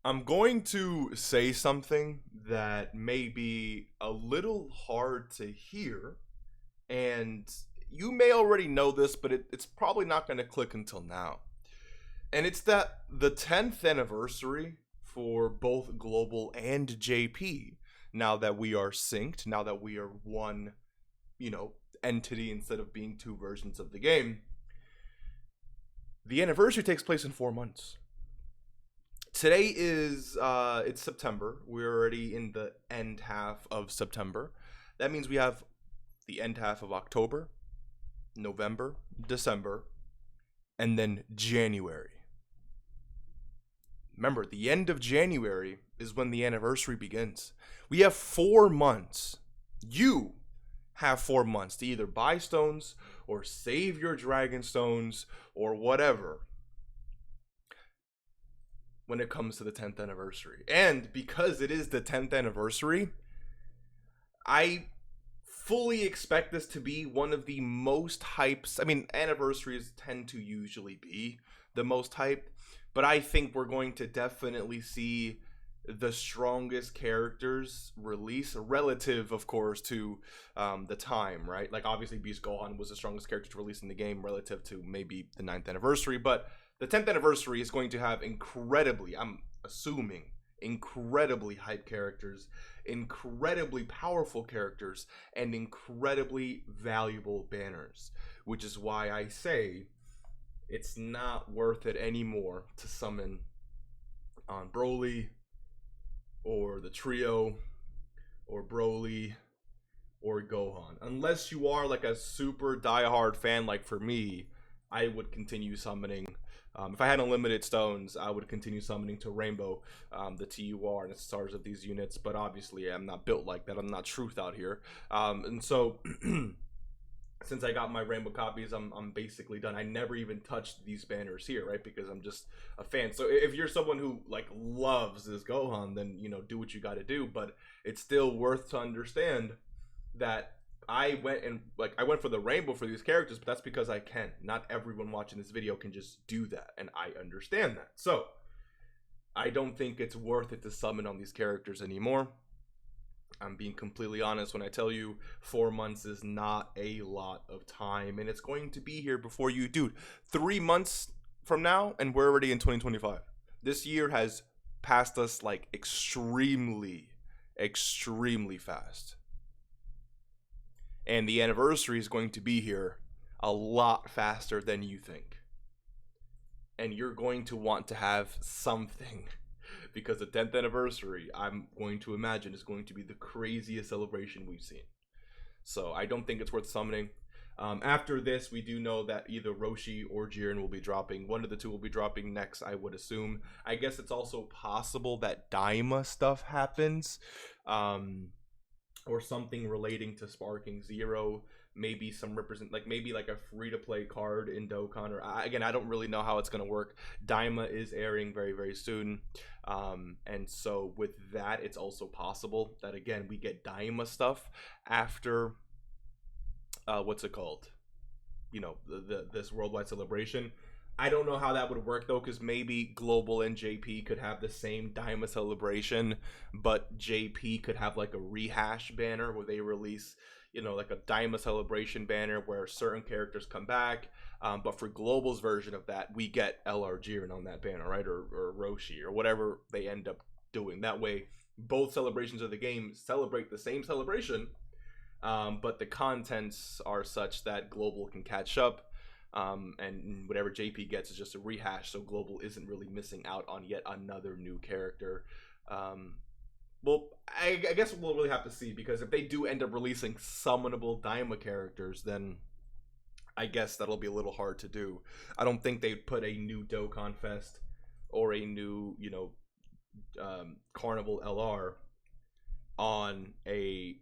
I'm going to say something that may be a little hard to hear, and you may already know this, but it's probably not going to click until now. And it's that the 10th anniversary for both Global and JP, now that we are synced, now that we are one, you know, entity instead of being two versions of the game, the anniversary takes place in 4 months. Today is it's September. We're already in the end half of September. That means we have the end half of October, November, December, and then January. Remember, the end of January is when the anniversary begins. We have 4 months. You have 4 months to either buy stones or save your dragon stones or whatever when it comes to the 10th anniversary. And because it is the 10th anniversary, I fully expect this to be one of the most hyped. I mean, anniversaries tend to usually be the most hyped, but I think we're going to definitely see the strongest characters release relative, of course, to the time, right? Like, obviously Beast Gohan was the strongest character to release in the game relative to maybe the 9th anniversary, but the 10th anniversary is going to have incredibly, I'm assuming, incredibly hype characters, incredibly powerful characters, and incredibly valuable banners, which is why I say it's not worth it anymore to summon on Broly or the trio or Broly or Gohan. Unless you are like a super diehard fan like for me, I would continue summoning. If I had unlimited stones, I would continue summoning to Rainbow, the TUR and the stars of these units. But obviously, I'm not built like that. I'm not Truth out here. And so, since I got my Rainbow copies, I'm basically done. I never even touched these banners here, right? Because I'm just a fan. So if you're someone who like loves this Gohan, then do what you got to do. But it's still worth to understand that I went for the rainbow for these characters, but that's because I can. Not everyone watching this video can just do that, and I understand that. So I don't think it's worth it to summon on these characters anymore. I'm being completely honest when I tell you 4 months is not a lot of time, and it's going to be here before you, dude. 3 months from now, and we're already in 2025. This year has passed us like extremely fast. And the anniversary is going to be here a lot faster than you think. And you're going to want to have something. Because the 10th anniversary, I'm going to imagine, is going to be the craziest celebration we've seen. So I don't think it's worth summoning. After this, we do know that either Roshi or Jiren will be dropping. One of the two will be dropping next, I would assume. I guess it's also possible that Daima stuff happens. Or something relating to Sparking Zero, maybe some maybe like a free-to-play card in Dokkan, or again, I don't really know how it's going to work. Daima is airing very, very soon, and so with that, it's also possible that, again, we get Daima stuff after, what's it called? This worldwide celebration. I don't know how that would work though, because maybe Global and JP could have the same Daima celebration, but JP could have like a rehash banner where they release, like a Daima celebration banner where certain characters come back. But for Global's version of that, we get LR Jiren on that banner, right? Or Roshi or whatever they end up doing. That way, both celebrations of the game celebrate the same celebration, but the contents are such that Global can catch up. And whatever JP gets is just a rehash, so Global isn't really missing out on yet another new character. Well, I guess we'll really have to see, because if they do end up releasing summonable Daima characters, then I guess that'll be a little hard to do. I don't think they'd put a new Dokkan Fest or a new, Carnival LR on a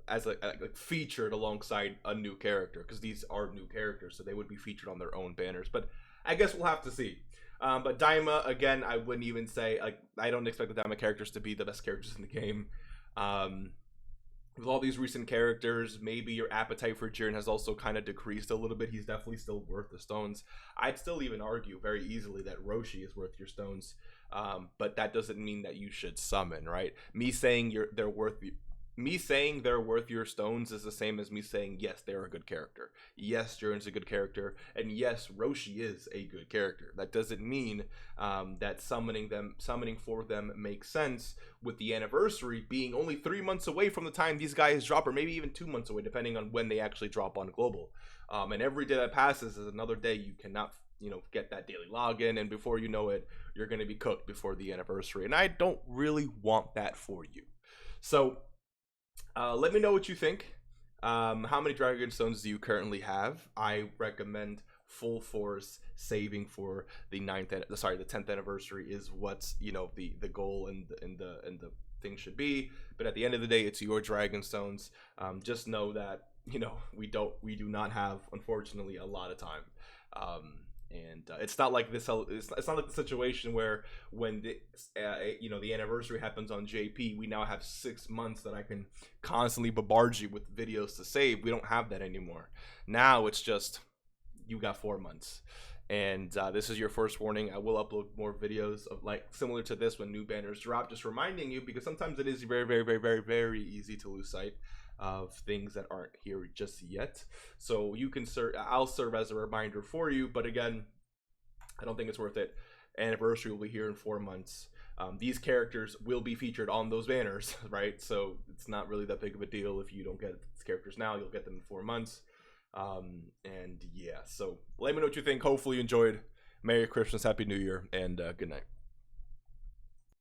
as a featured alongside a new character, because these are new characters, so they would be featured on their own banners. But I guess we'll have to see. But Daima, again, I wouldn't even say, I don't expect the Daima characters to be the best characters in the game. With all these recent characters, maybe your appetite for Jiren has also kind of decreased a little bit. He's definitely still worth the stones. I'd still even argue very easily that Roshi is worth your stones. But that doesn't mean that you should summon, right? Me saying they're worth your stones is the same as me saying yes, they're a good character. Yes, Jiren's a good character, and yes, Roshi is a good character. That doesn't mean that summoning for them makes sense, with the anniversary being only 3 months away from the time these guys drop, or maybe even 2 months away, depending on when they actually drop on global. And every day that passes is another day you cannot, get that daily login, and before you know it, you're going to be cooked before the anniversary. And I don't really want that for you. So let me know what you think. How many Dragon Stones do you currently have? I recommend full force saving for the 10th anniversary is what's the goal and the thing should be. But at the end of the day, it's your Dragon Stones. Just know that we do not have, unfortunately, a lot of time. And it's not like this. It's not like the situation where when the anniversary happens on JP, we now have 6 months that I can constantly bombard you with videos to save. We don't have that anymore. Now it's just you got 4 months, and this is your first warning. I will upload more videos of similar to this when new banners drop. Just reminding you, because sometimes it is very, very, very, very, very easy to lose sight of things that aren't here just yet. So you can I'll serve as a reminder for you, but again, I don't think it's worth it. Anniversary will be here in 4 months. These characters will be featured on those banners, right? So it's not really that big of a deal if you don't get these characters now. You'll get them in 4 months. And yeah, so let me know what you think. Hopefully you enjoyed. Merry Christmas, Happy New Year, and good night.